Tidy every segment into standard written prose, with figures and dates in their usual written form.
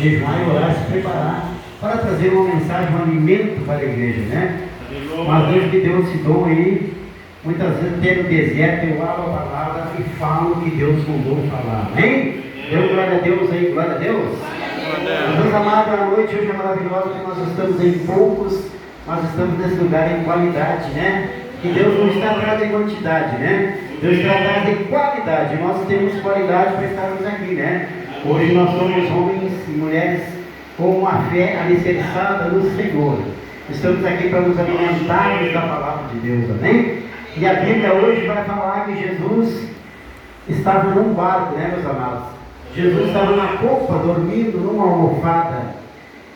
jejuar e orar, se preparar para trazer uma mensagem, um alimento para a igreja, né? Mas Deus que deu esse dom aí, muitas vezes até no deserto eu abro a palavra e falo o que Deus mandou falar, amém? Deu glória a Deus aí, glória a Deus. Meus amados, a noite hoje é maravilhosa, porque nós estamos em poucos, mas estamos nesse lugar em qualidade, né? Que Deus não está atrás de quantidade, né? Deus está atrás de qualidade. Nós temos qualidade para estarmos aqui, né? Hoje nós somos homens e mulheres com uma fé alicerçada no Senhor. Estamos aqui para nos alimentarmos da palavra de Deus, amém? E a Bíblia hoje vai falar que Jesus estava num barco, né, meus amados? Jesus estava na copa, dormindo numa almofada.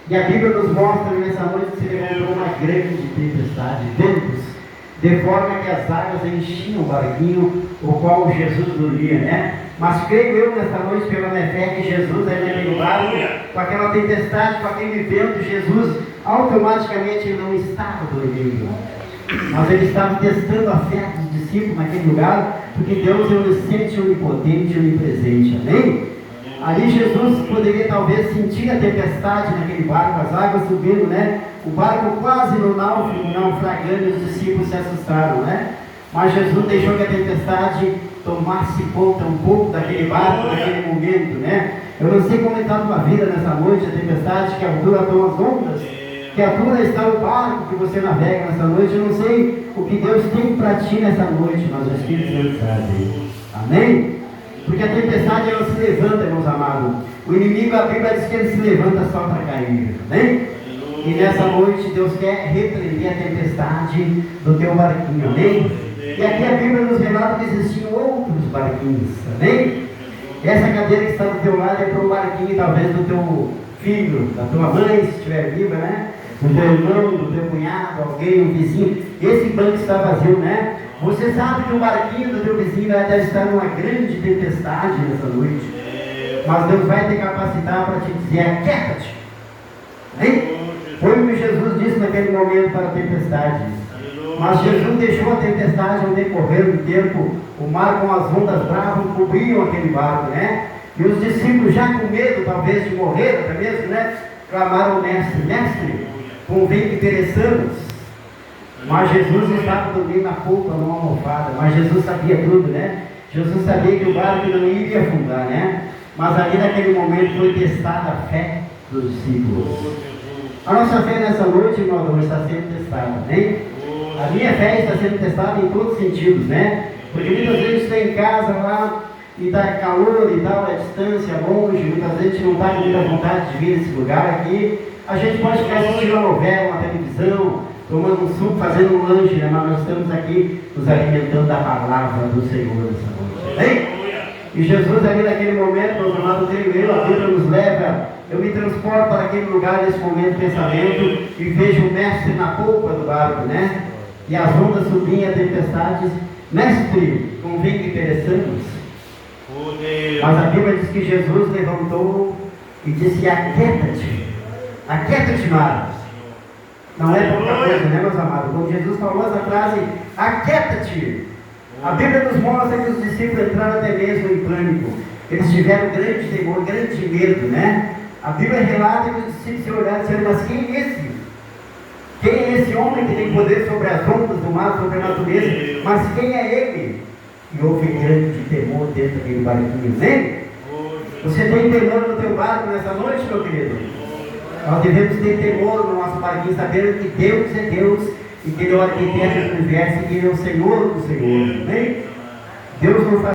E a Bíblia nos mostra nessa noite que se levantou uma grande tempestade, ventos, de forma que as águas enchiam o barquinho, o qual Jesus dormia, né? Mas creio eu nessa noite, pela minha fé, que Jesus aí naquele barco, com aquela tempestade, com aquele vento, Jesus automaticamente ele não estava dormindo, mas ele estava testando a fé dos discípulos naquele lugar, porque Deus é onisciente, onipotente, onipresente, amém? Ali Jesus poderia talvez sentir a tempestade naquele barco, as águas subindo, né? O barco quase no naufragando, e os discípulos se assustaram, né? Mas Jesus deixou que a tempestade tomasse conta um pouco daquele barco, naquele momento, né? Eu não sei como está a tua vida nessa noite, a tempestade, que a altura estão as ondas, que a altura está o barco que você navega nessa noite. Eu não sei o que Deus tem para ti nessa noite, mas o Espírito Santo sabe, amém? Porque a tempestade ela se levanta, meus amados. O inimigo, a Bíblia diz que ele se levanta só para cair, amém? E nessa noite Deus quer repreender a tempestade do teu barquinho, amém? E aqui a Bíblia nos relata que existiam outros barquinhos, amém? E essa cadeira que está do teu lado é para o barquinho talvez do teu filho, da tua mãe, se estiver viva, né? Do teu irmão, do teu cunhado, alguém, um vizinho. Esse banco está vazio, né? Você sabe que o barquinho do teu vizinho deve estar numa grande tempestade nessa noite. Mas Deus vai te capacitar para te dizer: aquieta-te. Foi o que Jesus disse naquele momento para a tempestade. Mas Jesus deixou a tempestade ao decorrer do tempo. O mar com as ondas bravas cobriam aquele barco, né? E os discípulos, já com medo talvez de morrer, até mesmo, né? Clamaram ao mestre: mestre, convém que pereçamos. Mas Jesus estava dormindo na polpa, numa almofada. Mas Jesus sabia tudo, né? Jesus sabia que o barco não iria afundar, né? Mas ali naquele momento foi testada a fé dos discípulos. A nossa fé nessa noite, irmão, está sendo testada, né? A minha fé está sendo testada em todos os sentidos, né? Porque muitas vezes está em casa lá e está calor e tal, a distância, longe, muitas vezes a gente não está com muita vontade de vir nesse lugar aqui. A gente pode ficar assistindo uma novela, uma televisão, tomando um suco, fazendo um lanche, né? Mas nós estamos aqui nos alimentando da palavra do Senhor nessa noite, amém? E Jesus ali naquele momento, meus amados, eu, a Bíblia nos leva, eu me transporto para aquele lugar nesse momento de pensamento e vejo o mestre na polpa do barco, né? E as ondas subiam, a tempestades. Mestre, convém que pereçamos. Mas a Bíblia diz que Jesus levantou e disse: aquieta-te, aquieta-te, mar. Não é pouca coisa, né, meus amados? Quando Jesus falou essa frase, aquieta-te, a Bíblia nos mostra que os discípulos entraram até mesmo em pânico. Eles tiveram grande temor, grande medo, né? A Bíblia relata que os discípulos se olharam e disseram: mas quem é esse? Quem é esse homem que tem poder sobre as ondas do mar, sobre a natureza? Mas quem é ele? E houve grande temor dentro daquele barquinho, né? Você tem temor no teu barco nessa noite, meu querido? Nós devemos ter temor no nosso barquinho, sabendo que Deus é Deus e que Ele é o arquiteto do universo e que Ele é o Senhor do Senhor, né? Deus não faz